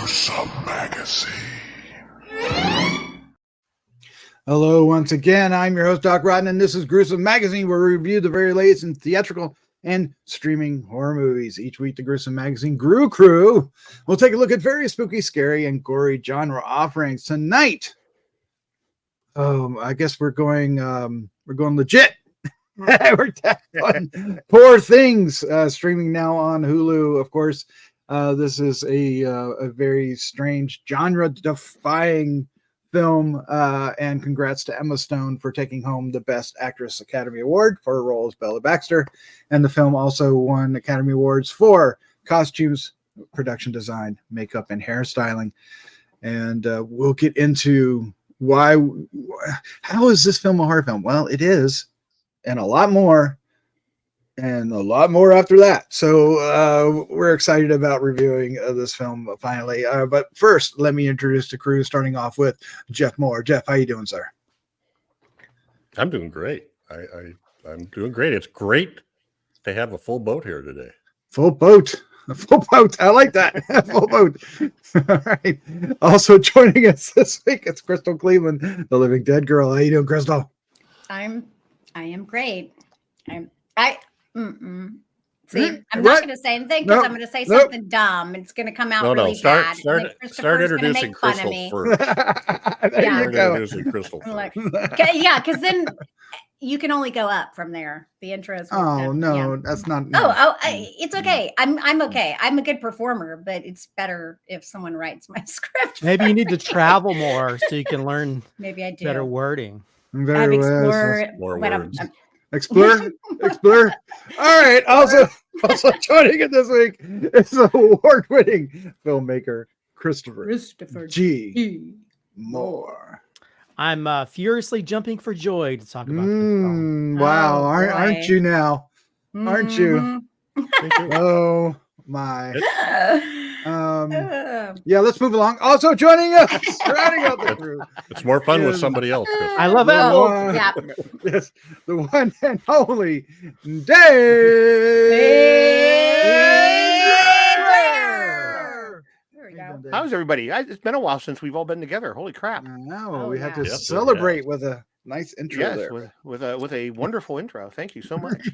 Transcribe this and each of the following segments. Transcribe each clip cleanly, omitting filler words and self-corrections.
Gruesome Magazine. Hello, once again. I'm your host, Doc Rodden, and this is Gruesome Magazine, where we review the very latest in theatrical and streaming horror movies. Each week, the Gruesome Magazine Grue-Crew will take a look at various spooky, scary, and gory genre offerings. Tonight, I guess we're going legit. We're tackling Poor Things, streaming now on Hulu. Of course, this is a very strange, genre-defying film, and congrats to Emma Stone for taking home the Best Actress Academy Award for her role as Bella Baxter. And the film also won Academy Awards for costumes, production design, makeup, and hairstyling. And we'll get into how is this film a horror film? Well, it is, and a lot more after that. So we're excited about reviewing this film finally. But first, let me introduce the crew, starting off with Jeff Mohr. Jeff, how you doing, sir? I'm doing great. I'm doing great. It's great to have a full boat here today. Full boat. A full boat. I like that. Full boat. All right. Also joining us this week, it's Crystal Cleveland, the Living Dead girl. How you doing, Crystal? I am great. See, I'm not going to say anything because I'm going to say something dumb. It's going to come out really bad. Start introducing Crystal first. There you go. Introducing Crystal first. Yeah, because then you can only go up from there. The intro is. That's not. It's okay. I'm okay. I'm a good performer, but it's better if someone writes my script. Maybe you need to travel more so you can learn. Maybe I do better wording. Very well. More words. Explore. All right. Also joining it this week is award-winning filmmaker Christopher G. Mohr. I'm furiously jumping for joy to talk about this film. Wow, aren't you now? Aren't you? Oh my. Yeah, let's move along. Also joining us, rounding out the crew. It's more fun with somebody else, Chris. I love it. Yes, the one and only Dave. There we go. How's everybody? It's been a while since we've all been together. Holy crap! I know. We had to celebrate with a nice intro there. with a wonderful intro. Thank you so much.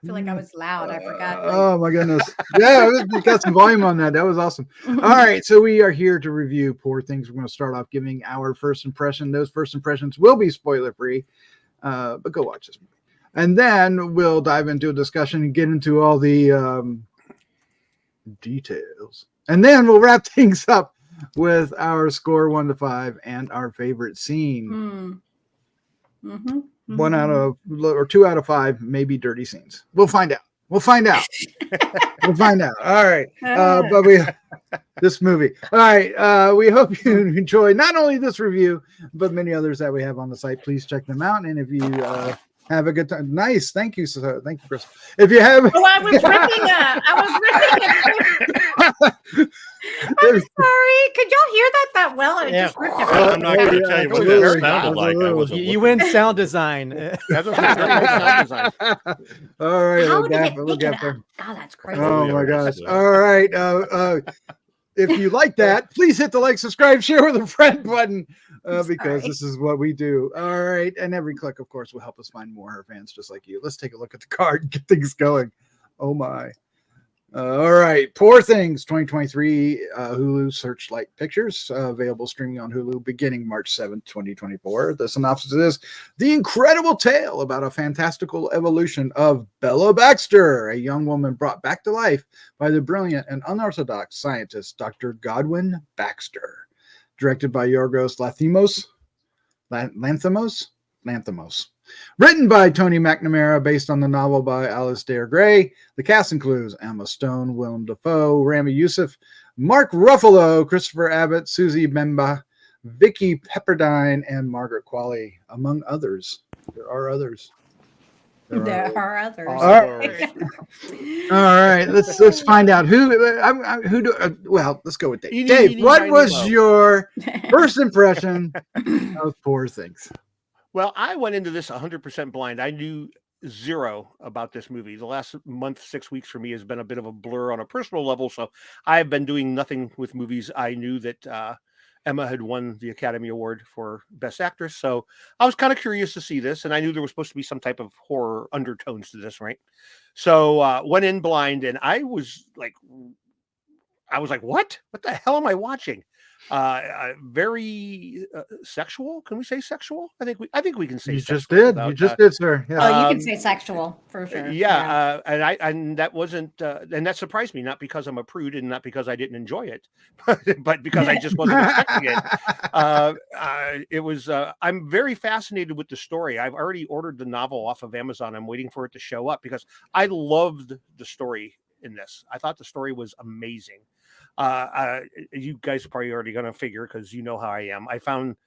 I feel like I was loud. I forgot. Oh my goodness. Yeah, we got some volume on that. That was awesome. All right. So we are here to review Poor Things. We're going to start off giving our first impression. Those first impressions will be spoiler free, but go watch this movie. And then we'll dive into a discussion and get into all the details. And then we'll wrap things up with our score 1 to 5 and our favorite scene. 1 out of or 2 out of 5, maybe dirty scenes. We'll find out. We'll find out. All right. But this movie. All right. We hope you enjoy not only this review, but many others that we have on the site. Please check them out. And if you have a good time. Nice. Thank you. Thank you, Chris. If you have. I was ripping it. I'm sorry. Could y'all hear that well? I just ripped it. I'm not going to tell you what that sounded like. I wasn't You win sound design. That's what sound design. All right. How did it pick it up? God, that's crazy. Oh my gosh. All right. If you like that, please hit the like, subscribe, share with a friend button, because this is what we do. All right. And every click, of course, will help us find more horror fans just like you. Let's take a look at the card and get things going. Oh my. All right. Poor Things 2023, Hulu Searchlight Pictures, available streaming on Hulu beginning March 7th, 2024. The synopsis is the incredible tale about a fantastical evolution of Bella Baxter, a young woman brought back to life by the brilliant and unorthodox scientist, Dr. Godwin Baxter. Directed by Yorgos Lanthimos. Written by Tony McNamara, based on the novel by Alasdair Gray. The cast includes Emma Stone, Willem Dafoe, Rami Youssef, Mark Ruffalo, Christopher Abbott, Susie Bemba, Vicky Pepperdine, and Margaret Qualley, among others. There are others. There are others. All right, let's find out who do. Well, let's go with Dave. Dave, what was your first impression of Poor Things? Well, I went into this 100% blind. I knew zero about this movie. The last month, 6 weeks for me has been a bit of a blur on a personal level. So I've been doing nothing with movies. I knew that Emma had won the Academy Award for Best Actress. So I was kind of curious to see this. And I knew there was supposed to be some type of horror undertones to this, right? So went in blind, and I was like, what? What the hell am I watching? Very sexual. Can we say sexual? I think we can say You sexual just did. without, You just did, sir. Yeah. Oh, you can say sexual for sure. And that wasn't, and that surprised me, not because I'm a prude and not because I didn't enjoy it, but because I just wasn't expecting it. It was. I'm very fascinated with the story. I've already ordered the novel off of Amazon. I'm waiting for it to show up because I loved the story in this. I thought the story was amazing. You guys are probably already going to figure, because you know how I am. I found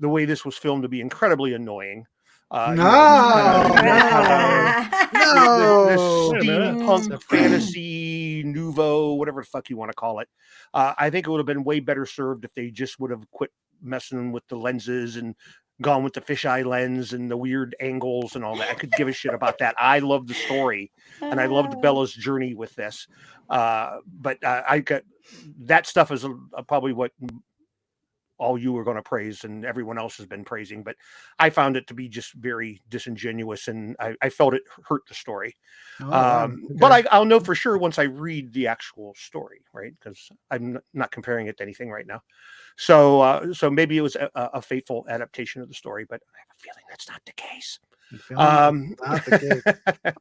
the way this was filmed to be incredibly annoying. No. The Wait a minute. steampunk fantasy nouveau, whatever the fuck you want to call it. I think it would have been way better served if they just would have quit messing with the lenses and gone with the fisheye lens and the weird angles and all that. I could give a shit about that. I love the story, and I loved Bella's journey with this. But I got that stuff is probably what all you were going to praise and everyone else has been praising, but I found it to be just very disingenuous, and I felt it hurt the story. Okay. But I'll know for sure once I read the actual story, right? Because I'm not comparing it to anything right now. So maybe it was a faithful adaptation of the story, but I have a feeling that's not the case. Not the case.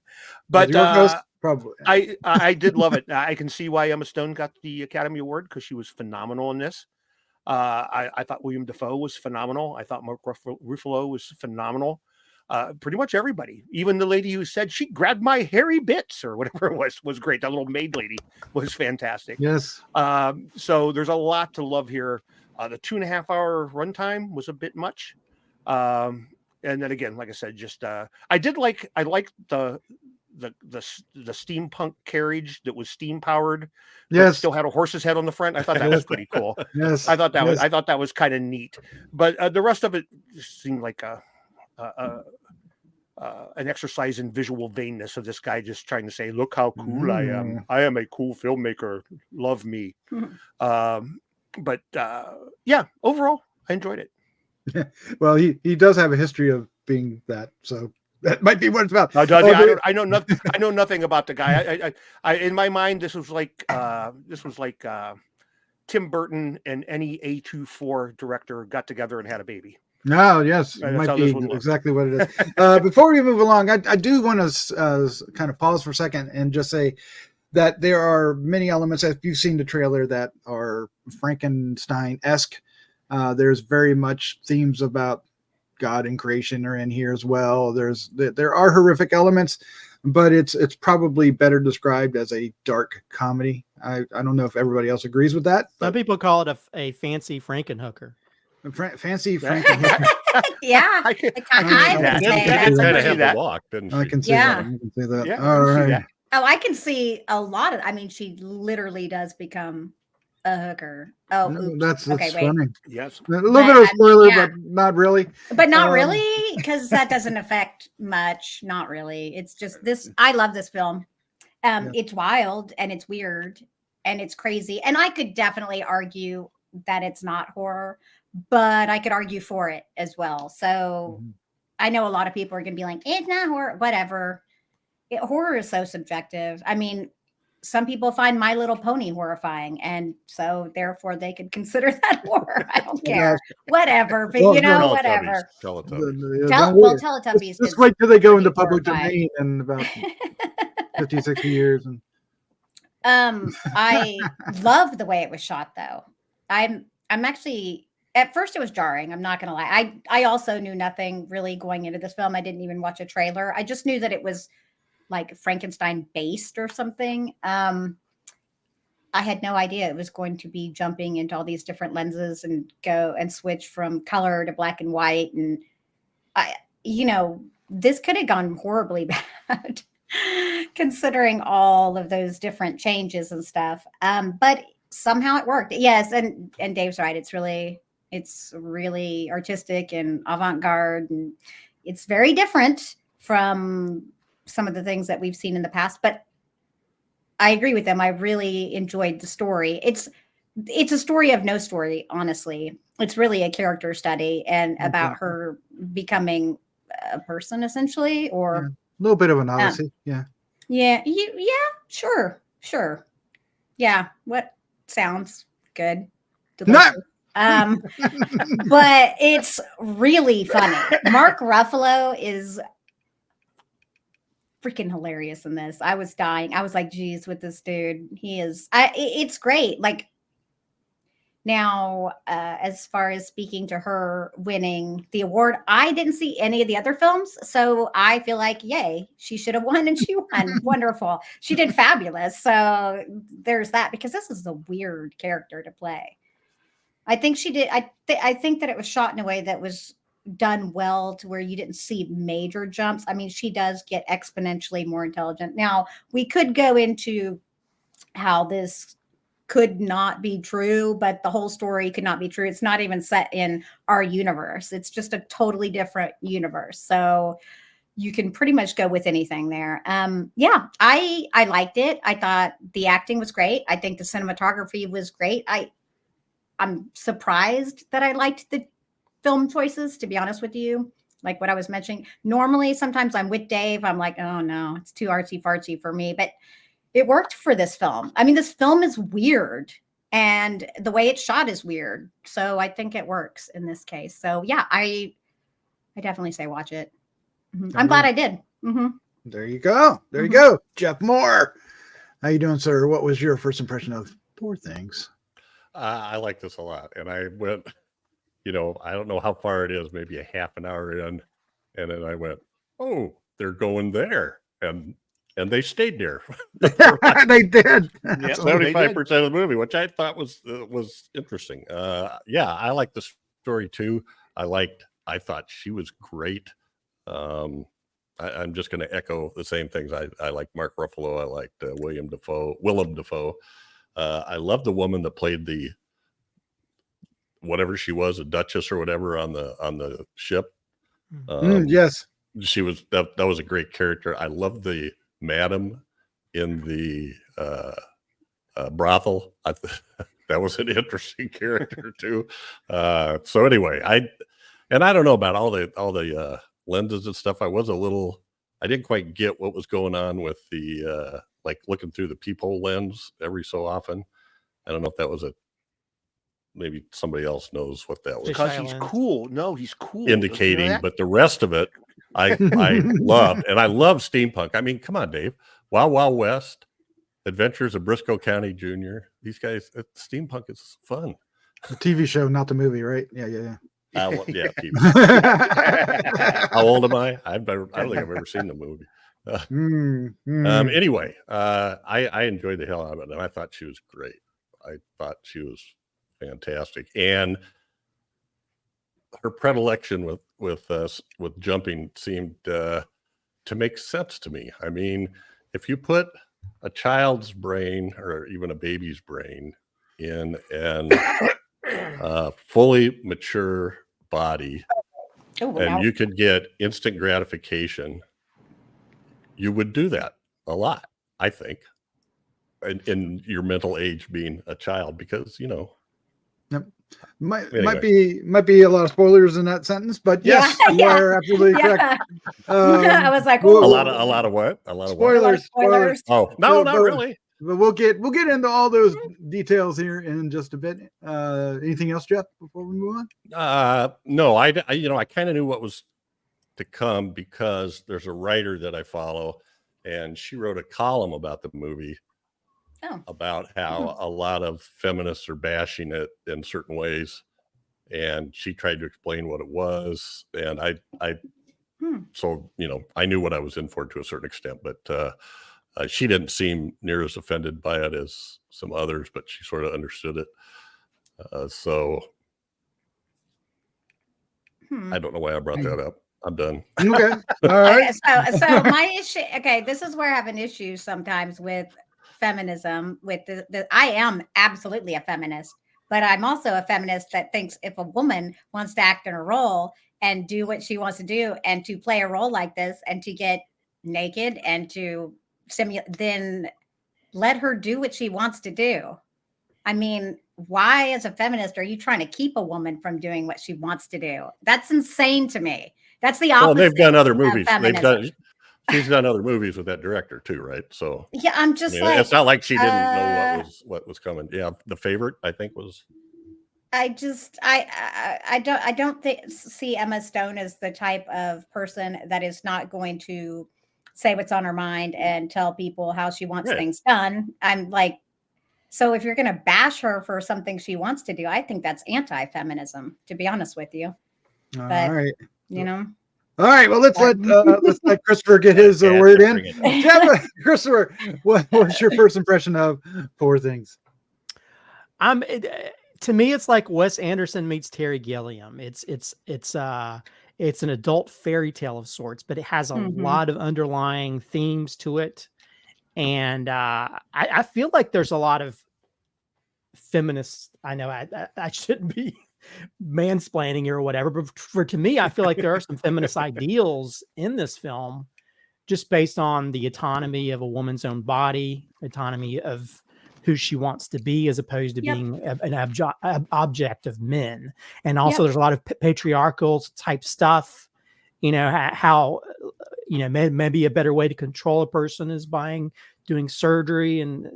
But Yorgos, probably. I did love it. I can see why Emma Stone got the Academy Award, because she was phenomenal in this. I thought William Dafoe was phenomenal. I thought Mark Ruffalo was phenomenal. Pretty much everybody, even the lady who said she grabbed my hairy bits or whatever it was great. That little maid lady was fantastic. Yes. So there's a lot to love here. The 2.5-hour runtime was a bit much. And then again, like I said, just I liked the steampunk carriage that was steam powered. Yes. Still had a horse's head on the front. I thought that was pretty cool. Yes. I thought that was kind of neat. But the rest of it just seemed like an exercise in visual vainness of this guy just trying to say, "Look how cool I am! I am a cool filmmaker. Love me." But overall, I enjoyed it. Well, he does have a history of being that, so that might be what it's about. I know nothing. I know nothing about the guy. I in my mind, this was like Tim Burton and any A24 director got together and had a baby. No, yes, it That's might how be this one looks. exactly what it is. Before we move along, I do want to kind of pause for a second and just say that there are many elements, if you've seen the trailer, that are Frankenstein-esque. There's very much themes about God and creation are in here as well. There are horrific elements, but it's probably better described as a dark comedy. I don't know if everybody else agrees with that. Some people call it a fancy Frankenhooker. Fancy Frankenstein. Yeah. I can I see would that. say Did that's kind I of see have that. the walk, didn't she? I can see Yeah. that. I can see that. Yeah, All I can see right. that. Oh, I can see a lot of. I mean, she literally does become a hooker. Oh, No, oops. that's okay. Wait, funny. Yes. A little bit of spoiler, but not really. but not Um, really, because that doesn't affect much. Not really. It's just this. I love this film. It's wild and it's weird and it's crazy, and I could definitely argue that it's not horror, but I could argue for it as well. So I know a lot of people are going to be like, it's not horror, whatever. Horror is so subjective. I mean, some people find My Little Pony horrifying, and so therefore they could consider that horror. I don't care. Whatever. But Well, you know, Teletubbies, whatever. Teletubbies. Teletubbies. Just wait till they go into pretty public horrifying. domain in about 50, 60 years. And I love the way it was shot, though. I'm actually, at first it was jarring. I'm not gonna lie. I also knew nothing really going into this film. I didn't even watch a trailer. I just knew that it was like Frankenstein based or something. I had no idea it was going to be jumping into all these different lenses and go and switch from color to black and white. And this could have gone horribly bad considering all of those different changes and stuff. But somehow it worked. Yes. And Dave's right. It's really artistic and avant-garde, and it's very different from some of the things that we've seen in the past, but I agree with them. I really enjoyed the story. It's a story of no story, honestly. It's really a character study and about her becoming a person, essentially, or a little bit of an odyssey. yeah, sure. Yeah, what sounds good. Delicious. But it's really funny. Mark Ruffalo is freaking hilarious in this. I was dying. I was like, geez, with this dude, it's great. Like, now, as far as speaking to her winning the award, I didn't see any of the other films, so I feel like, yay, she should have won, and she won. Wonderful. She did fabulous. So there's that, because this is a weird character to play. I think she did. I think that it was shot in a way that was done well, to where you didn't see major jumps. I mean, she does get exponentially more intelligent. Now, we could go into how this could not be true, but the whole story could not be true. It's not even set in our universe. It's just a totally different universe. So you can pretty much go with anything there. Yeah, I liked it. I thought the acting was great. I think the cinematography was great. I'm surprised that I liked the film choices, to be honest with you. Like what I was mentioning, normally sometimes I'm with Dave. I'm like, oh no, it's too artsy fartsy for me. But it worked for this film. I mean, this film is weird, and the way it's shot is weird. So I think it works in this case. So yeah, I definitely say watch it. I'm glad I did. There you go. There you go. Jeff Mohr. How you doing, sir? What was your first impression of Poor Things? I like this a lot. And I went, I don't know how far it is, maybe a half an hour in. And then I went, oh, they're going there. And they stayed there. They did. 75% of the movie, which I thought was interesting. Yeah, I like the story too. I thought she was great. I'm just going to echo the same things. I like Mark Ruffalo. I liked Willem Dafoe. I love the woman that played the whatever she was, a duchess or whatever on the ship. Yes, she was that was a great character. I love the madam in the brothel. That was an interesting character too. So anyway, I don't know about all the lenses and stuff. I didn't quite get what was going on with the like looking through the peephole lens every so often. I don't know if that was maybe somebody else knows what that was. Because he's cool. No, he's cool. Indicating, but the rest of it, I loved, and I love steampunk. I mean, come on, Dave. Wild Wild West, Adventures of Briscoe County Jr. These guys, steampunk is fun. The TV show, not the movie, right? Yeah. Yeah. TV. How old am I? I don't think I've ever seen the movie. Anyway, I enjoyed the hell out of it, and I thought she was great. I thought she was fantastic, and her predilection with jumping seemed to make sense to me. I mean, if you put a child's brain or even a baby's brain in an fully mature body, and you could get instant gratification, you would do that a lot, I think, in your mental age being a child, because Yep. Might be a lot of spoilers in that sentence, but yes, you are absolutely correct. I was like, a lot of what? A lot of spoilers. Oh no, not really. But we'll get into all those details here in just a bit. Anything else, Jeff, before we move on? No, I kind of knew what was to come, because there's a writer that I follow, and she wrote a column about the movie. About how a lot of feminists are bashing it in certain ways, and she tried to explain what it was, and so I knew what I was in for to a certain extent, but she didn't seem near as offended by it as some others, but she sort of understood it. So I don't know why I brought that up. I'm done. Okay. All right. So my issue. Okay, this is where I have an issue sometimes with feminism. With I am absolutely a feminist, but I'm also a feminist that thinks if a woman wants to act in a role and do what she wants to do, and to play a role like this, and to get naked and to simulate, then let her do what she wants to do. I mean, why, as a feminist, are you trying to keep a woman from doing what she wants to do? That's insane to me. That's the opposite. Well, they've done other of movies. feminism. She's done other movies with that director too, right? So Yeah, I'm just like, it's not like she didn't know what was coming. Yeah, The Favorite, I think, was. I don't see Emma Stone as the type of person that is not going to say what's on her mind and tell people how she wants things done. I'm like, so if you're going to bash her for something she wants to do, I think that's anti-feminism, to be honest with you. All But, right. you know. All right. Well, let's let Christopher get his word in. Jeff, Christopher, what's your first impression of Poor Things? To me, it's like Wes Anderson meets Terry Gilliam. It's an adult fairy tale of sorts, but it has a lot of underlying themes to it. And I feel like there's a lot of feminists. I know I shouldn't be mansplaining or whatever, but to me, I feel like there are some feminist ideals in this film, just based on the autonomy of a woman's own body, autonomy of who she wants to be, as opposed to being an object of men. And also there's a lot of patriarchal type stuff, how, maybe a better way to control a person is doing surgery and,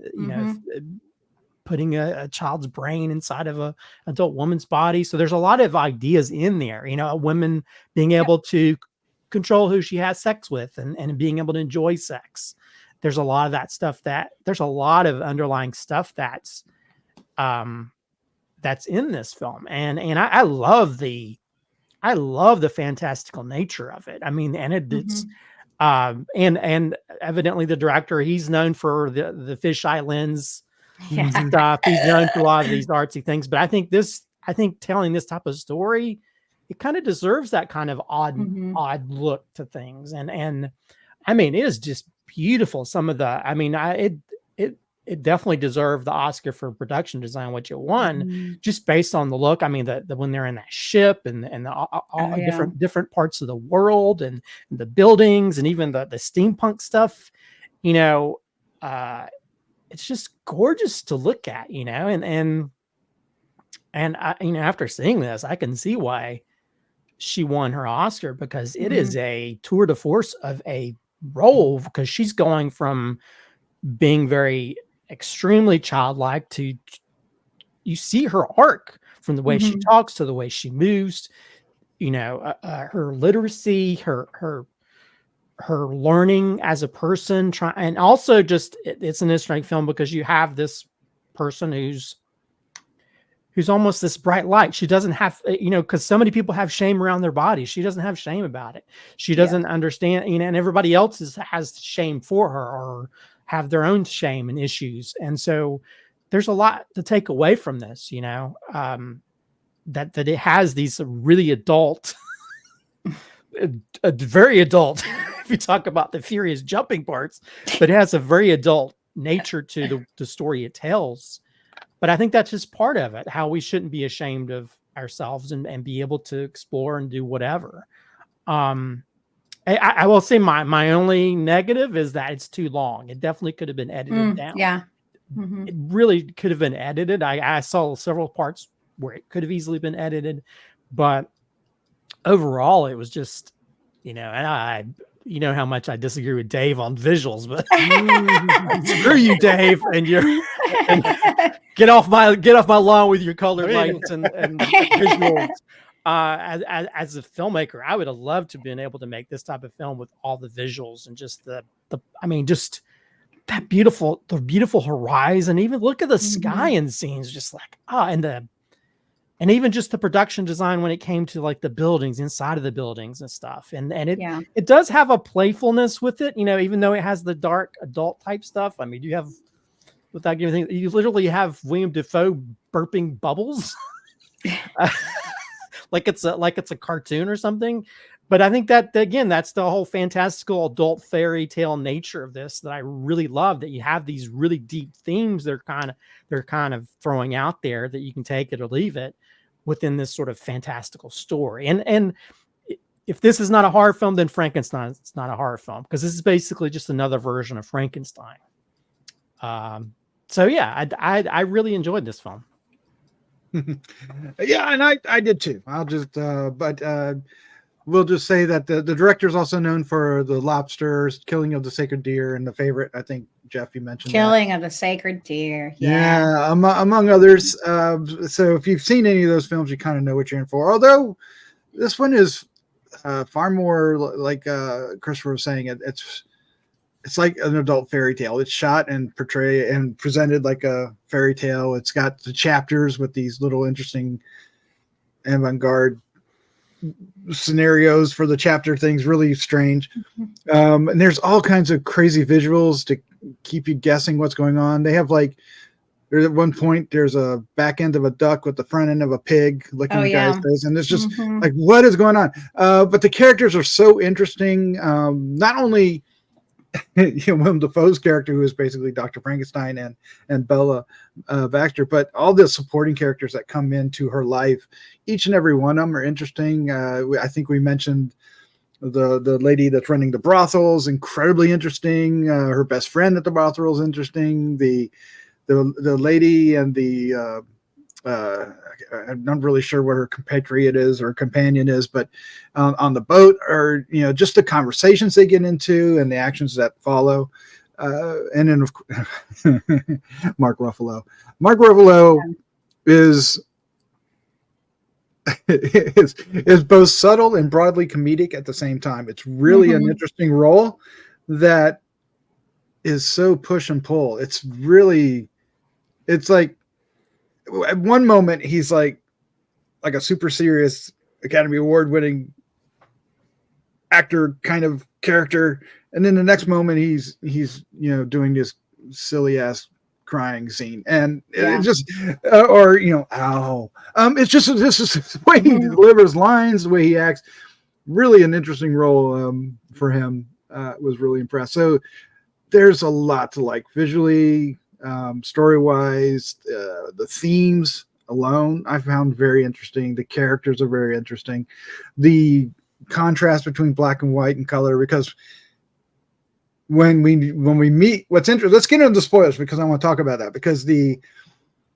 putting a child's brain inside of a adult woman's body. So there's a lot of ideas in there, a woman being able to control who she has sex with and being able to enjoy sex. There's a lot of that stuff there's a lot of underlying stuff that's in this film. And I love the fantastical nature of it. I mean, and it's, and evidently the director, he's known for the fisheye lens stuff. He's known for a lot of these artsy things, but I think telling this type of story, it kind of deserves that kind of odd look to things. And I mean, it is just beautiful. Some of it definitely deserved the Oscar for production design, which it won, just based on the look. I mean, the when they're in that ship and all different parts of the world and the buildings and even the steampunk stuff, it's just gorgeous to look at, and I, after seeing this, I can see why she won her Oscar, because it is a tour de force of a role, because she's going from being very extremely childlike to, you see her arc from the way she talks to the way she moves, her literacy, her learning as a person, and also just it's an interesting film because you have this person who's almost this bright light. She doesn't have, because so many people have shame around their bodies. She doesn't have shame about it. She doesn't understand, and everybody else has shame for her or have their own shame and issues. And so there's a lot to take away from this, that it has these really adult, very adult, if you talk about the furious jumping parts, but it has a very adult nature to the story it tells. But I think that's just part of it, how we shouldn't be ashamed of ourselves and be able to explore and do whatever. I will say my only negative is that it's too long. It definitely could have been edited down. Yeah. It really could have been edited. I saw several parts where it could have easily been edited, but overall it was just, and I how much I disagree with Dave on visuals, but screw you, Dave, and get off my lawn with your colored lights and visuals. As a filmmaker, I would have loved to have been able to make this type of film with all the visuals and just just that beautiful horizon. Even look at the sky in scenes, just like and even just the production design when it came to like the buildings, inside of the buildings and stuff. And it does have a playfulness with it, even though it has the dark adult type stuff. I mean, you literally have William Dafoe burping bubbles. like it's a cartoon or something. But I think that, again, that's the whole fantastical adult fairy tale nature of this that I really love, that you have these really deep themes they're kind of throwing out there that you can take it or leave it within this sort of fantastical story. And if this is not a horror film, then Frankenstein's not a horror film, because this is basically just another version of Frankenstein. So yeah, I really enjoyed this film. Yeah, and I did too. I'll just we'll just say that the director is also known for The Lobsters, Killing of the Sacred Deer, and The Favorite. I think Jeff, you mentioned Killing of the Sacred Deer. Yeah, among others. So if you've seen any of those films, you kind of know what you're in for. Although this one is far more like Christopher was saying. It's like an adult fairy tale. It's shot and portrayed and presented like a fairy tale. It's got the chapters with these little interesting avant-garde scenarios for the chapter things, really strange. And there's all kinds of crazy visuals to keep you guessing what's going on. They have like, there's at one point there's a back end of a duck with the front end of a pig looking at guy's face, and it's just like, what is going on? But the characters are so interesting. Not only Willem Dafoe's character, who is basically Dr. Frankenstein, and Bella Baxter, but all the supporting characters that come into her life, each and every one of them are interesting. I think we mentioned the lady that's running the brothels, incredibly interesting. Her best friend at the brothel is interesting. The lady and the I'm not really sure what her compatriot is or companion is, but on the boat, or just the conversations they get into and the actions that follow. And then Mark Ruffalo. Mark Ruffalo is both subtle and broadly comedic at the same time. It's really an interesting role that is so push and pull. It's like, at one moment he's like a super serious Academy Award winning actor kind of character, and then the next moment he's doing this silly ass crying scene, and it just ow. It's just the way he delivers lines, the way he acts. Really an interesting role for him. Was really impressed. So there's a lot to like visually. Story-wise, the themes alone I found very interesting. The characters are very interesting. The contrast between black and white and color, because when we meet, what's interesting, let's get into the spoilers, because I want to talk about that, because the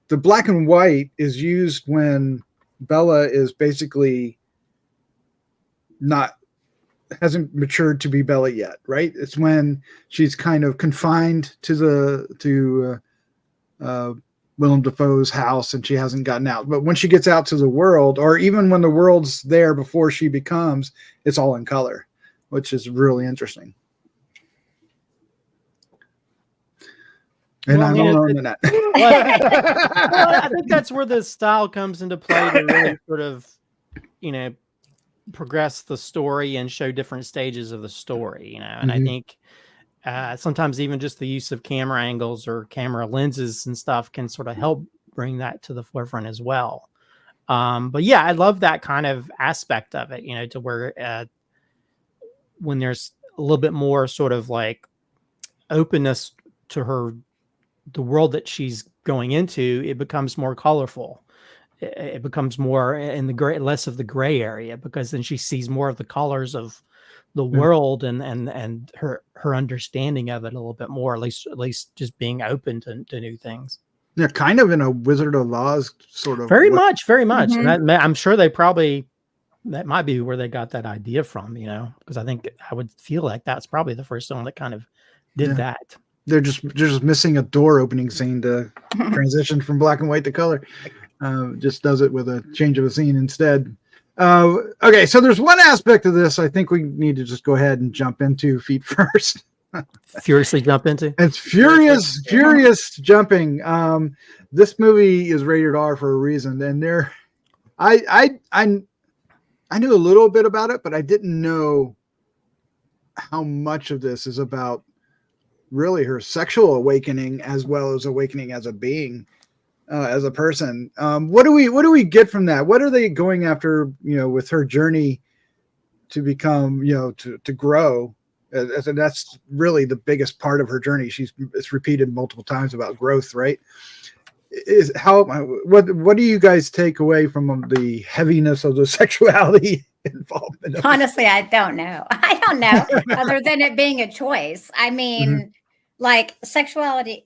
black and white is used when Bella is basically hasn't matured to be Bella yet, right? It's when she's kind of confined to Willem Dafoe's house and she hasn't gotten out. But when she gets out to the world, or even when the world's there before she becomes, it's all in color, which is really interesting. And I'm alone in that. Well, I think that's where the style comes into play to really sort of, progress the story and show different stages of the story, and I think sometimes even just the use of camera angles or camera lenses and stuff can sort of help bring that to the forefront as well. But yeah, I love that kind of aspect of it, to where when there's a little bit more sort of like openness to the world that she's going into, it becomes more colorful. It becomes more in the gray, less of the gray area, because then she sees more of the colors of the world and her understanding of it a little bit more, at least just being open to new things. Yeah, kind of in a Wizard of Oz sort of very much. And I'm sure that might be where they got that idea from, because I think I would feel like that's probably the first one that kind of did that. They're just missing a door opening scene to transition from black and white to color. Just does it with a change of a scene instead. Okay, so there's one aspect of this I think we need to just go ahead and jump into feet first. Furiously jump into? It's furious jumping. This movie is rated R for a reason, and I knew a little bit about it, but I didn't know how much of this is about really her sexual awakening as well as awakening as a being. As a person, what do we get from that? What are they going after? With her journey to become, to grow, and that's really the biggest part of her journey. It's repeated multiple times about growth, right? What do you guys take away from the heaviness of the sexuality involvement. Of Honestly, I don't know. I don't know, other than it being a choice. I mean, like sexuality,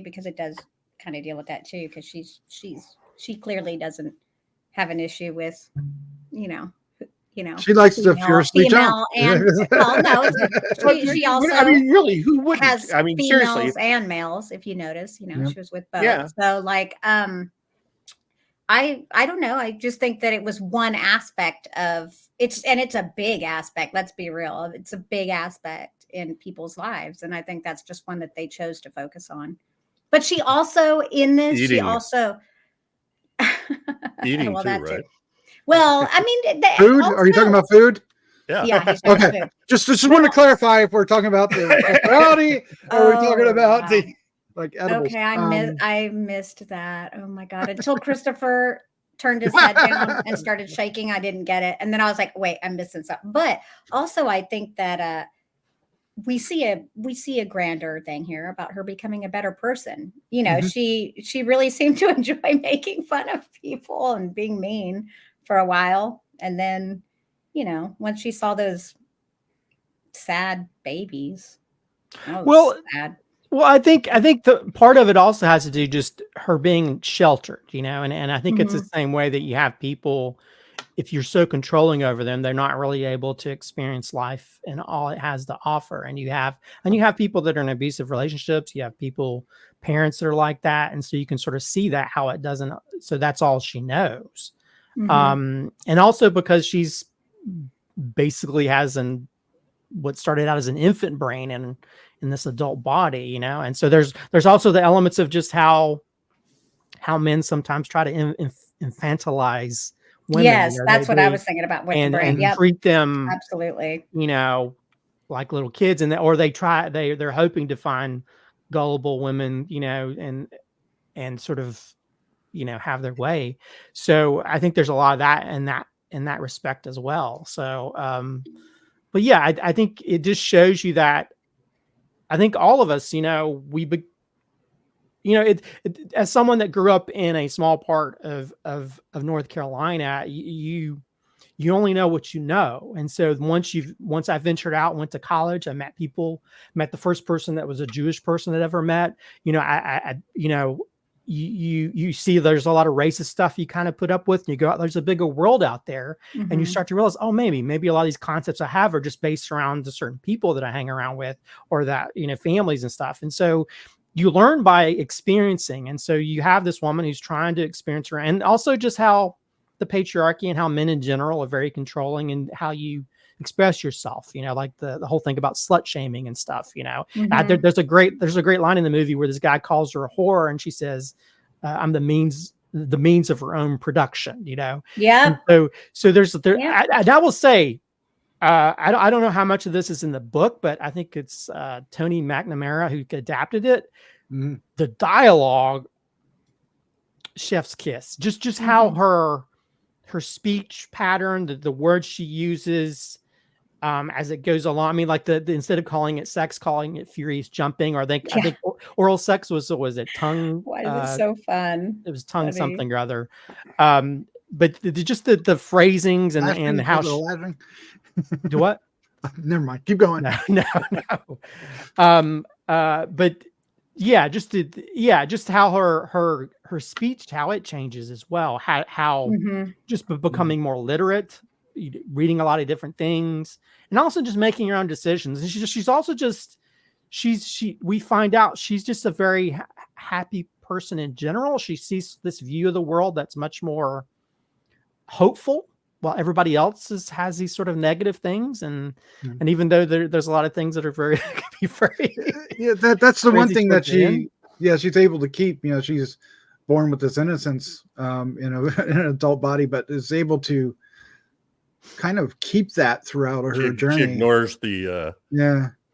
because it does kind of deal with that too. Because she clearly doesn't have an issue with, you know, she likes to fiercely jump. And well, no, she also. I mean, really, who wouldn't? Has I mean, females seriously, and males. If you notice, Yep. she was with both. Yeah. So like, I don't know. I just think that it was one aspect of it's, and it's a big aspect. Let's be real. It's a big aspect in people's lives, and I think that's just one that they chose to focus on. But she also in this, Eating. she also Eating well, too, that right? Well, I mean, Food? Are you talking about food? Yeah. Yeah. He's talking Okay. food. Just want to clarify if we're talking about the sexuality or we're talking about wow. the like edibles. Okay, I missed that. Oh my god! Until Christopher turned his head down and started shaking, I didn't get it, and then I was like, "Wait, I'm missing something." But also, I think that we see a grander thing here about her becoming a better person. You know, she really seemed to enjoy making fun of people and being mean for a while, and then, once she saw those sad babies, that was sad. Well, I think the part of it also has to do just her being sheltered, and I think it's the same way that you have people, if you're so controlling over them, they're not really able to experience life and all it has to offer. And you have people that are in abusive relationships. You have parents that are like that. And so you can sort of see that how it doesn't. So that's all she knows. And also because she's basically has what started out as an infant brain and in this adult body, and so there's also the elements of just how men sometimes try to infantilize women. Yes, that's what I was thinking about with the brain. And treat them absolutely, like little kids, or they're hoping to find gullible women, and sort of, have their way. So I think there's a lot of that in that respect as well. So, but yeah, I think it just shows you that I think all of us, as someone that grew up in a small part of North Carolina, you only know what you know. And so once I ventured out, went to college, I met the first person that was a Jewish person that I ever met. You see there's a lot of racist stuff you kind of put up with, and you go out, there's a bigger world out there, and you start to realize, oh, maybe a lot of these concepts I have are just based around the certain people that I hang around with, or that, families and stuff. And so you learn by experiencing. And so you have this woman who's trying to experience her, and also just how the patriarchy and how men in general are very controlling and how you express yourself, like the whole thing about slut shaming and stuff, there's a great line in the movie where this guy calls her a whore and she says, I'm the means of her own production, Yeah. So I will say, I don't know how much of this is in the book, but I think it's Tony McNamara who adapted it. The dialogue, chef's kiss, just how her speech pattern, the words she uses as it goes along. I mean, like the instead of calling it sex, calling it furious jumping, or I think oral sex was it tongue? Why is it so fun? It was tongue something or other. But just the phrasings and how do what? Never mind. Keep going. No. But yeah, just how her speech, how it changes as well. How just becoming more literate, reading a lot of different things, and also just making your own decisions. And she's also just we find out she's just a very happy person in general. She sees this view of the world that's much more hopeful, while everybody else has these sort of negative things. And even though there's a lot of things that are very that's the one thing that she's able to keep. She's born with this innocence in an adult body, but is able to kind of keep that throughout her journey. She ignores the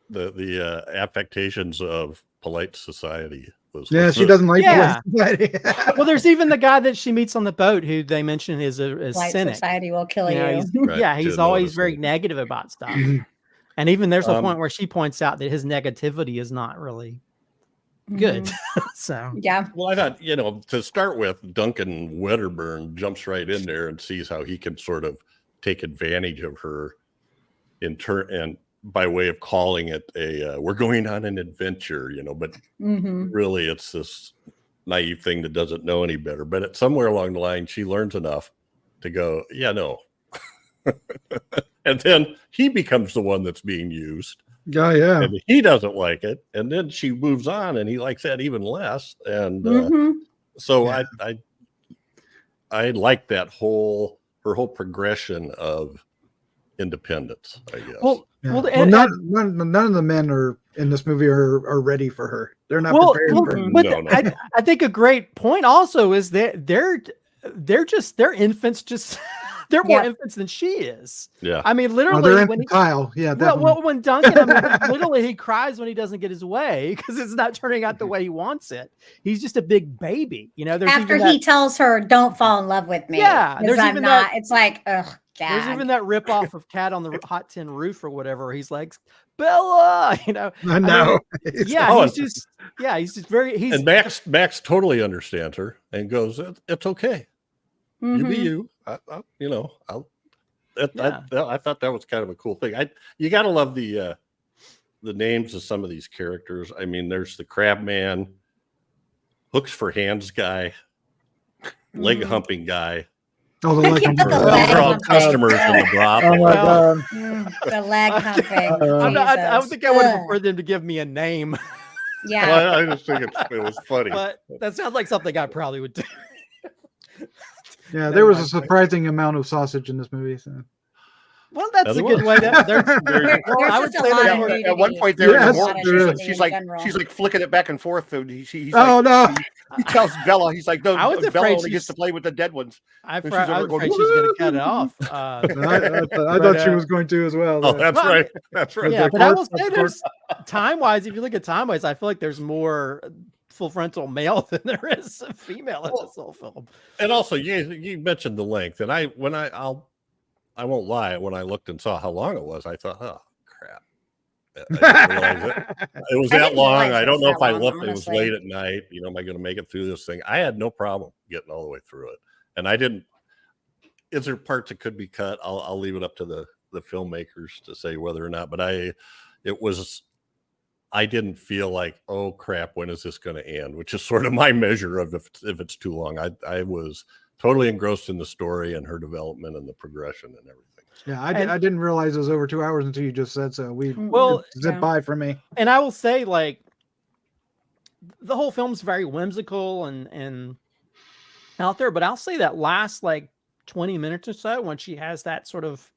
the affectations of polite society. She doesn't like society. Well, there's even the guy that she meets on the boat who they mention is a cynic. Society will kill you. He's always very negative about stuff. And even there's a point where she points out that his negativity is not really good. Mhm. So Yeah. Well, I thought, to start with, Duncan Wedderburn jumps right in there and sees how he can sort of take advantage of her in turn, and by way of calling it we're going on an adventure, but Hmm. really it's this naive thing that doesn't know any better. But at somewhere along the line, she learns enough to go, yeah, no. And then he becomes the one that's being used. Yeah. And he doesn't like it. And then she moves on and he likes that even less. And so Yeah. I like that her whole progression of independence, I guess. well, Yeah. well, Well, and- none of the men are in this movie are ready for her. They're not well, prepared well, for her. but No. I think a great point also is that they're infants. Just they're more Yeah. infants than she is. Yeah. I mean, Oh, literally, they're when he, infantile. Yeah, well, definitely. when Duncan, I mean, literally, he cries when he doesn't get his way because it's not turning out the way he wants it. He's just a big baby, There's After even he tells her, "Don't fall in love with me." Yeah, 'cause there's I'm even not. that- It's like, ugh, there's gag. even that rip off of Cat on the Hot Tin Roof or whatever. He's like, Bella, I know. Yeah, he's just very. He's And Max totally understands her and goes, "It's okay. You be Mhm. you." I Yeah. thought that was kind of a cool thing. You got to love the names of some of these characters. I mean, there's the Crab Man, hooks for hands guy, leg Mhm. humping guy. Oh, the leg Yeah, humping. the Those leg are all humping. customers in the drop. Oh my Well, god. The leg humping. I don't Jesus. think I would have Ugh. preferred them to give me a name, Yeah. Well, I just think it was funny. but that sounds like something I probably would do. Yeah, No, there was I- a surprising amount of sausage in this movie. So. Well, that's Other a good way. one. There's, There's I would just say a lot there's of more- nudity. At one point there, Yes, in the Mohr, there is. she's in like general. she's like flicking it back and forth. And he's Oh like, no. he tells Bella, he's like, no, I was Bella afraid only gets she's- to play with the dead ones. I she's was over going, afraid she's going to cut it off. I But, thought she was going to as well. Oh, that's Well, right. That's right. yeah, the but I will corpse, say of there's time-wise, if you look at time-wise, I feel like there's more full frontal male than there is female in this whole film. And also, you mentioned the length, and I won't lie. When I looked and saw how long it was, I thought, oh crap, I didn't realize it was I that didn't long. realize I it don't was know if that I long, left. It was honestly. late at night. Am I going to make it through this thing? I had no problem getting all the way through it, and I didn't. Is there parts that could be cut? I'll leave it up to the filmmakers to say whether or not. But I didn't feel like, oh crap, when is this going to end? Which is sort of my measure of if it's too long. I was totally engrossed in the story and her development and the progression and everything. Yeah, I didn't realize it was over 2 hours until you just said so. Well, it zipped yeah. by for me. And I will say, like, the whole film's very whimsical and out there, but I'll say that last like 20 minutes or so when she has that sort of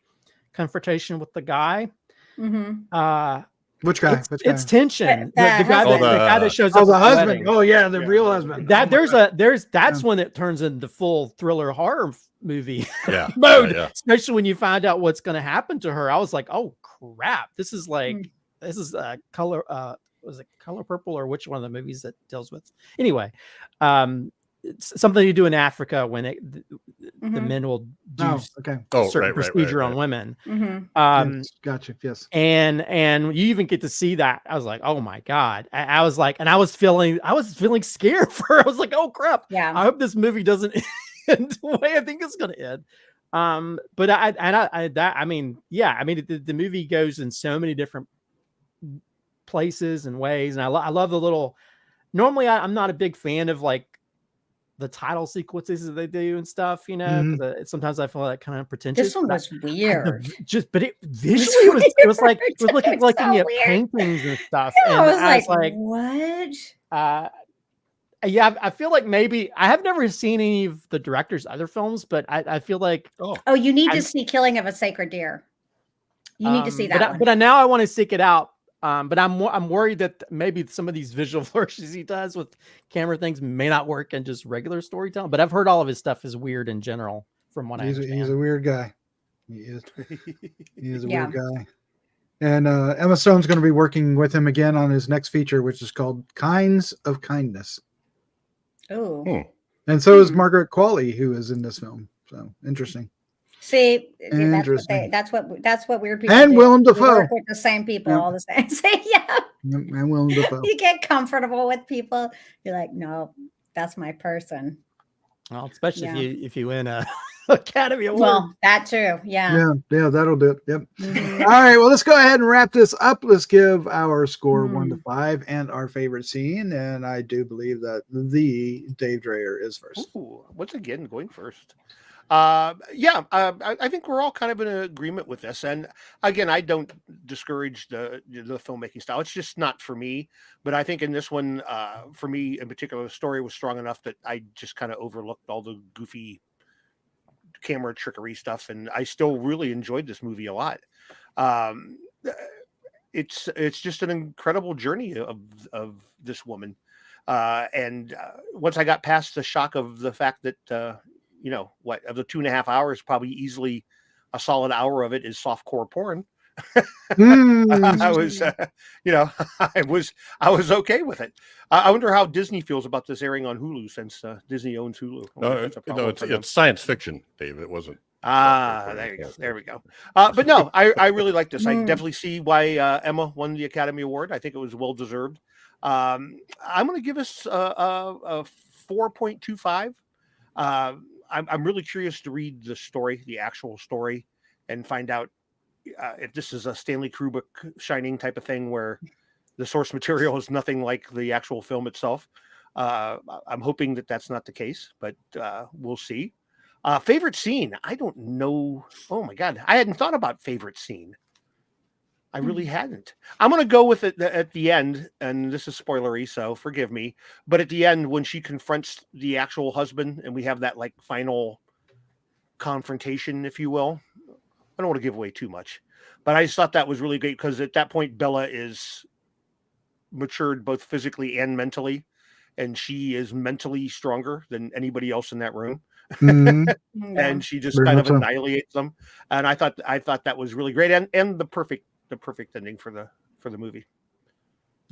confrontation with the guy, Mhm. Which guy? it's tension. The The guy husband. the guy that shows up Oh, at the the husband. wedding. Oh yeah, the Yeah. real husband. That Oh, my God. that's when it turns into full thriller horror movie Yeah, mode, yeah. especially when you find out what's going to happen to her. I was like, oh crap, this is like Mm. this is color was it Color Purple or which one of the movies that deals with anyway, it's something you do in Africa when the Mhm. men will do Oh, okay. Oh, certain right, procedure right. on women. Mhm. Yes, gotcha. Yes. And you even get to see that. I was like, oh my God. I was like, and I was feeling scared for her. I was like, oh crap. Yeah. I hope this movie doesn't end the way I think it's gonna end. But the movie goes in so many different places and ways. And I love the little, normally I'm not a big fan of like the title sequences that they do and stuff, because sometimes I feel like kind of pretentious. This one was weird. But it visually it was like it was looking so at weird. paintings and stuff. Yeah, And I was like, what? yeah, I feel like maybe I have never seen any of the director's other films, but I feel like Oh, you need to I'm- see Killing of a Sacred Deer. You need to see that one. But now I want to seek it out. But I'm worried that maybe some of these visual flourishes he does with camera things may not work in just regular storytelling. But I've heard all of his stuff is weird in general, from what I He's understand. a weird guy. He is. He is a Yeah. weird guy. And Emma Stone's going to be working with him again on his next feature, which is called Kinds of Kindness. Oh, Hmm. And so is Hmm. Margaret Qualley, who is in this film. So interesting. See, Interesting. that's what weird people And do. Willem We Dafoe. work with the same people all the same. So, yeah. And Willem Dafoe. You get comfortable with people. You're like, no, that's my person. Well, especially Yeah. if you win a Academy Award. Well, that too. Yeah. Yeah, that'll do it. Yep. Mhm. All right, well, let's go ahead and wrap this up. Let's give our score 1 to 5 and our favorite scene. And I do believe that the Dave Dreher is first. Ooh, once again, going first. I think we're all kind of in agreement with this. And again, I don't discourage the filmmaking style. It's just not for me. But I think in this one, for me in particular, the story was strong enough that I just kind of overlooked all the goofy camera trickery stuff, and I still really enjoyed this movie a lot. It's just an incredible journey of this woman. And once I got past the shock of the fact that of the 2.5 hours, probably easily a solid hour of it is softcore porn. I was, I was okay with it. I wonder how Disney feels about this airing on Hulu, since Disney owns Hulu. It's science fiction, Dave. It wasn't. There you go. There we go. But no, I really like this. I definitely see why Emma won the Academy Award. I think it was well deserved. I'm going to give us a 4.25. I'm really curious to read the story, the actual story, and find out if this is a Stanley Kubrick Shining type of thing where the source material is nothing like the actual film itself. I'm hoping that that's not the case, but we'll see. Favorite scene? I don't know. Oh my God. I hadn't thought about favorite scene. I really hadn't. I'm going to go with it at the end, and this is spoilery, so forgive me. But at the end, when she confronts the actual husband, and we have that like final confrontation, if you will. I don't want to give away too much, but I just thought that was really great because at that point, Bella is matured both physically and mentally, and she is mentally stronger than anybody else in that room. And she just kind of annihilates them. And I thought that was really great, and the perfect ending for the movie.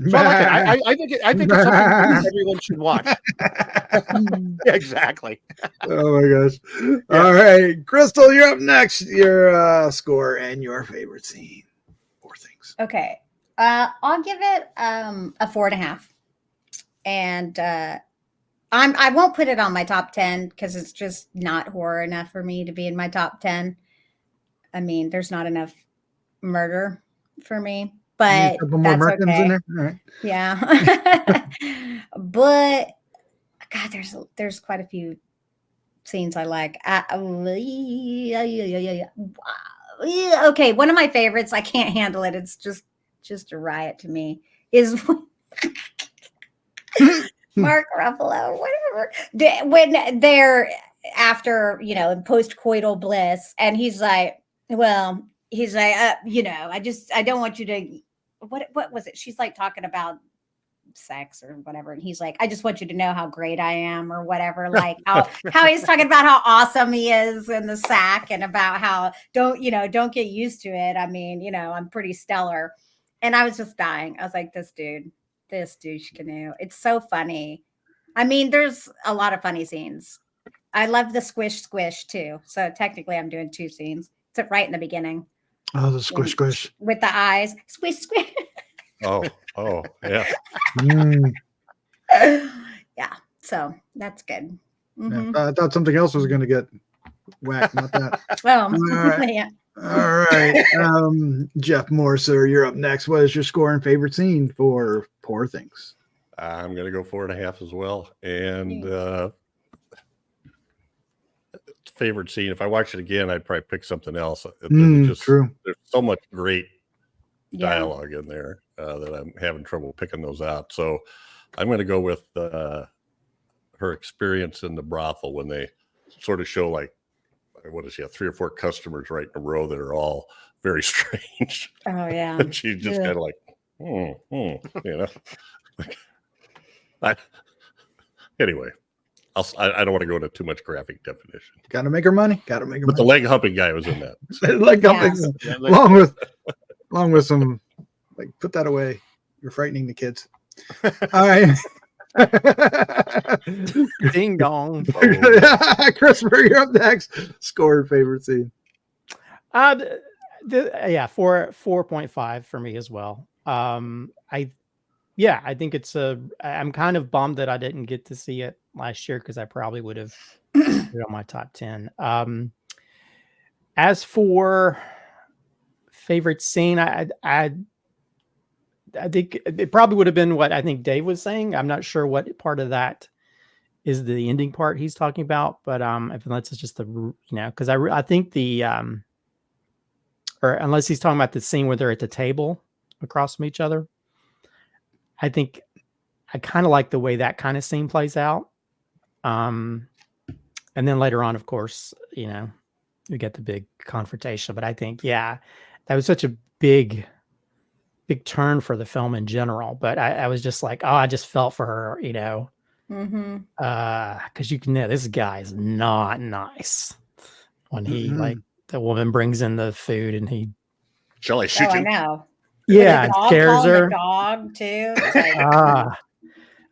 So I think it's something everyone should watch. Yeah, exactly. Oh my gosh. Yeah. All right, Crystal, you're up next. Your score and your favorite scene. 4 things. Okay. I'll give it a 4.5. And I won't put it on my top 10 because it's just not horror enough for me to be in my top 10. I mean, there's not enough murder for me, but a couple more Merkins in there. All right. Yeah. But God, there's quite a few scenes I like. Okay, one of my favorites, I can't handle it. It's just a riot to me, is Mark Ruffalo, whatever. When they're after, in post-coital bliss, and he's like, I don't want you to, what was it? She's like talking about sex or whatever. And he's like, I just want you to know how great I am or whatever. Like how he's talking about how awesome he is in the sack and about how don't get used to it. I mean, I'm pretty stellar. And I was just dying. I was like, this douche canoe. It's so funny. I mean, there's a lot of funny scenes. I love the squish too. So technically I'm doing 2 scenes. It's right in the beginning. Oh, the squish. With the eyes. Squish. Oh, yeah. Yeah, so that's good. Yeah, I thought something else was going to get whacked, not that. Well, all right. Yeah. All right. Jeff Mohr, sir, you're up next. What is your score and favorite scene for Poor Things? I'm going to go 4.5 as well. And favorite scene, if I watch it again, I'd probably pick something else. True. There's so much great dialogue in there that I'm having trouble picking those out. So I'm going to go with her experience in the brothel when they sort of show like, what does she have, 3 or 4 customers right in a row that are all very strange. Oh yeah. And she's just kind of like, anyway, I don't want to go into too much graphic definition. Got to make her money. But the leg humping guy was in that. Leg humping, along with some, like, put that away. You're frightening the kids. All right. Ding dong. Christopher, you're up next. Score and favorite scene. Yeah, 4.5 for me as well. I think I'm kind of bummed that I didn't get to see it last year because I probably would have put it on my top 10. As for favorite scene, I think it probably would have been what I think Dave was saying. I'm not sure what part of that is the ending part he's talking about, but if unless it's just because I think the or unless he's talking about the scene where they're at the table across from each other, I think I kind of like the way that kind of scene plays out. And then later on, of course, we get the big confrontation. But I think, that was such a big turn for the film in general. But I was just like, I just felt for her, because this guy is not nice when he the woman brings in the food and he. Shall I shoot you? I know. Yeah, scares her. Dog too. Like, I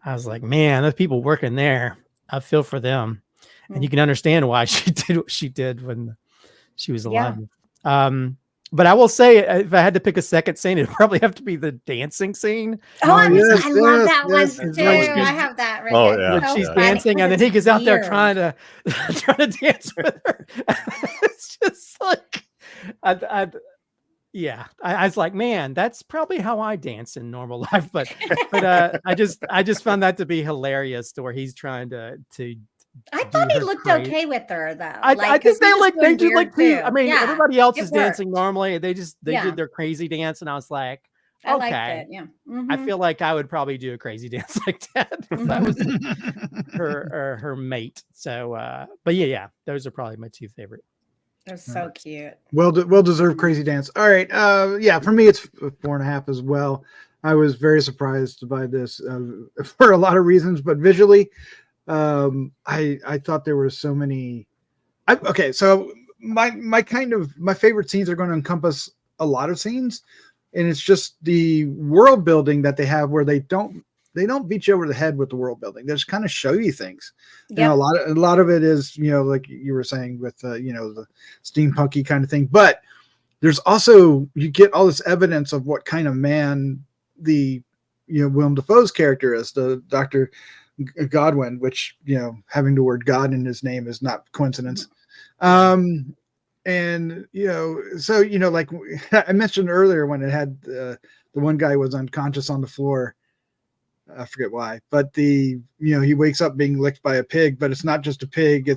was like, man, those people working there, I feel for them, and you can understand why she did what she did when she was alive. Yeah. But I will say, if I had to pick a second scene, it'd probably have to be the dancing scene. I love that one too. I have that right there. When she's dancing, and then he goes out there trying to dance with her. It's just like, I was like, man, that's probably how I dance in normal life. But I just found that to be hilarious, to where he's trying to. I thought he looked okay with her though. I think they do like too. I mean, everybody else is dancing normally. They did their crazy dance, and I was like, okay, I liked it. Yeah. I feel like I would probably do a crazy dance like that if that was her mate. So, but those are probably my two favorite. They're so cute. Well deserved crazy dance. All right. For me, it's 4.5 as well. I was very surprised by this for a lot of reasons, but visually, I thought there were so many. So my favorite scenes are going to encompass a lot of scenes, and it's just the world building that they have where they don't beat you over the head with the world building. They just kind of show you things. Yep. A lot of it is, like you were saying with, the steampunky kind of thing, but there's also, you get all this evidence of what kind of man the, Willem Dafoe's character is, the Dr. Godwin, which, having the word God in his name is not coincidence. And, like I mentioned earlier when it had, the one guy was unconscious on the floor. I forget why, but he wakes up being licked by a pig, but it's not just a pig.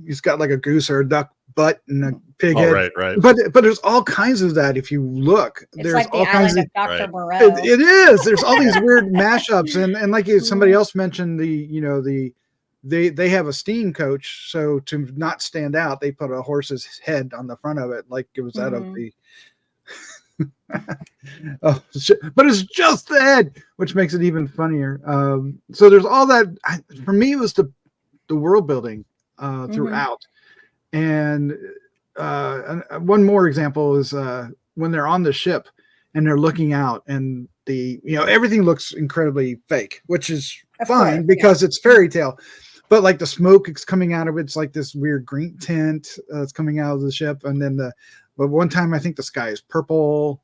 He's got like a goose or a duck butt and a pig head. Right. But there's all kinds of that. If you look, there's like all kinds of Dr. Moreau. It is. There's all these weird mashups. And like somebody else mentioned they have a steam coach. So to not stand out, they put a horse's head on the front of it. Like it was out of the, but it's just the head, which makes it even funnier. So there's all that. For me, it was the world building throughout. And one more example is when they're on the ship and they're looking out, and everything looks incredibly fake, which is fine because it's fairy tale. But like the smoke is coming out of it, it's like this weird green tint that's coming out of the ship, and then but one time I think the sky is purple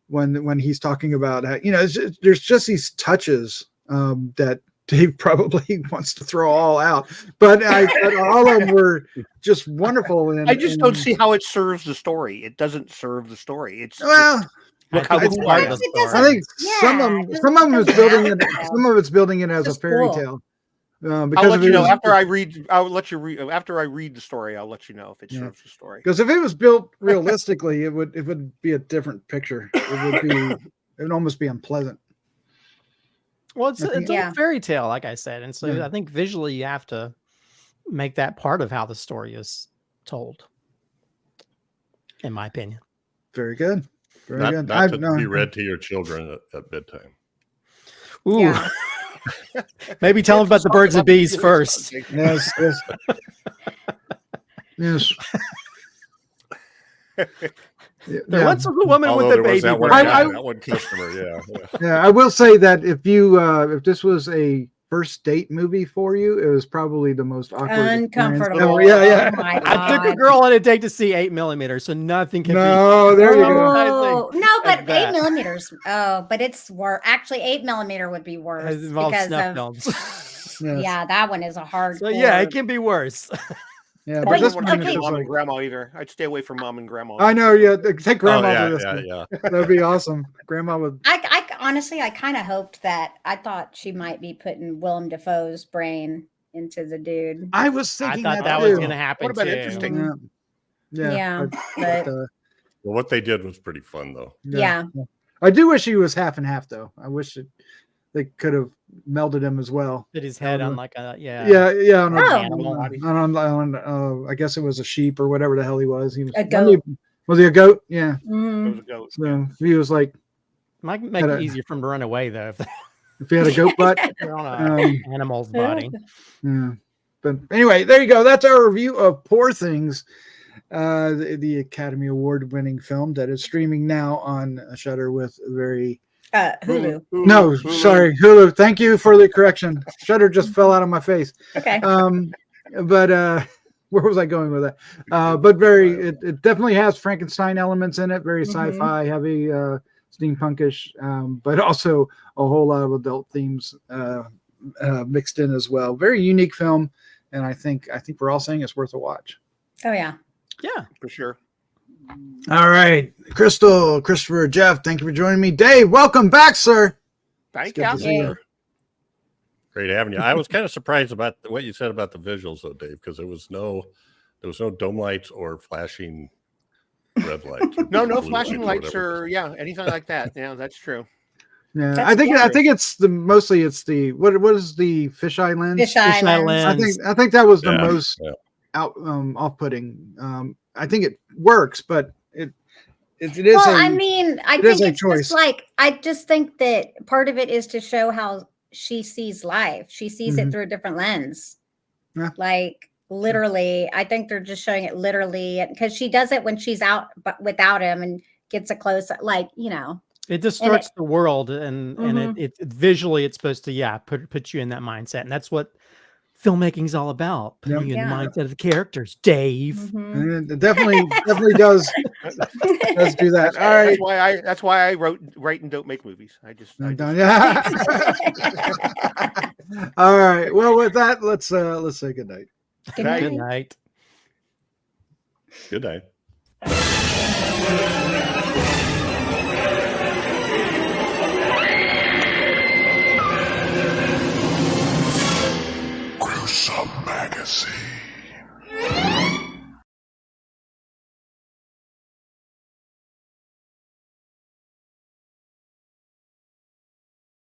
when he's talking about there's just these touches that Dave probably wants to throw all out, but all of them were just wonderful. And I just don't see how it serves the story. It doesn't serve the story. It's I think some of them is building it. Some of it's building it as a fairy tale. I'll let you know after I read. I'll let you read after I read the story. I'll let you know if it serves the story. Because if it was built realistically, it would be a different picture. It would almost be unpleasant. Well, it's a fairy tale, like I said, and so I think visually you have to make that part of how the story is told. In my opinion. Very good. Very good. Not to be read to your children at bedtime. Ooh. Yeah. Maybe tell them about the birds and bees first. Yes. There once was a woman with a baby. That one customer, yeah. I will say that if this was a first date movie for you, it was probably the most awkward experience Uncomfortable. ever. Yeah. Oh my I took a God. girl on a date to see 8mm, so nothing can No, there you go. Oh, no, but as that. 8mm. Oh, but it's worse. Actually, 8mm would be It worse involves because snuff of films. Yes. yeah, that one is a hard. So yeah, it can be worse. Yeah, I but wouldn't this want to one take is okay. just mom like, and grandma either. I'd stay away from mom and grandma. I know, yeah. Take grandma Oh, yeah, to this yeah, one. yeah. That'd be awesome. Grandma would. I honestly, I kind of hoped that I thought she might be putting Willem Dafoe's brain into the dude. I was I thinking thought that too. was going to happen Would have been too. interesting. Yeah. But Well, what they did was pretty fun, though. yeah. I do wish he was half and half, though. I wish they could have melded him as well. Put his head on like a Yeah. On Oh. I guess it was a sheep or whatever the hell he was. He was A goat. Was he a goat? Yeah. It Mhm. was a goat. So he was like, Might make it easier for him to run away though if if he had a goat butt. they're on an animal's body. Yeah. But anyway, there you go. That's our review of Poor Things, the Academy Award winning film that is streaming now on Shudder with very. Hulu. No, sorry, Hulu. Thank you for the correction. Shudder just fell out of my face. Okay. But where was I going with that? But it definitely has Frankenstein elements in it, very sci-fi heavy, steampunkish, but also a whole lot of adult themes mixed in as well. Very unique film, and I think we're all saying it's worth a watch. Oh yeah. Yeah, For sure. All right, Crystal, Christopher, Jeff, thank you for joining me. Dave, welcome back, sir. Thank good to see you. you. Great having you. I was kind of surprised about what you said about the visuals, though, Dave, because there was no dome lights or flashing red lights. or No blue flashing lights whatever. or anything like that. Yeah, that's true. Yeah, That's I think scary. it's mostly it's the what is the fisheye lens? Fisheye Fisheye lens. lens. I think that was the Yeah, most yeah. off-putting. I think it works, but it is Well, a I mean, I it is think a it's choice. just like I just think that part of it is to show how she sees life. She sees it through a different lens. Yeah. Like literally, I think they're just showing it literally because she does it when she's out but without him and gets a close like, it distorts the world and it visually it's supposed to put you in that mindset, and that's what filmmaking is all about, putting you in the Yeah. mindset of the characters. Dave, Mhm. it definitely does do that. All right. That's why I write and don't make movies. I just Yeah. All right. Well, with that, let's say good night. Good Night. good night. night. Good night. Gruesome Magazine.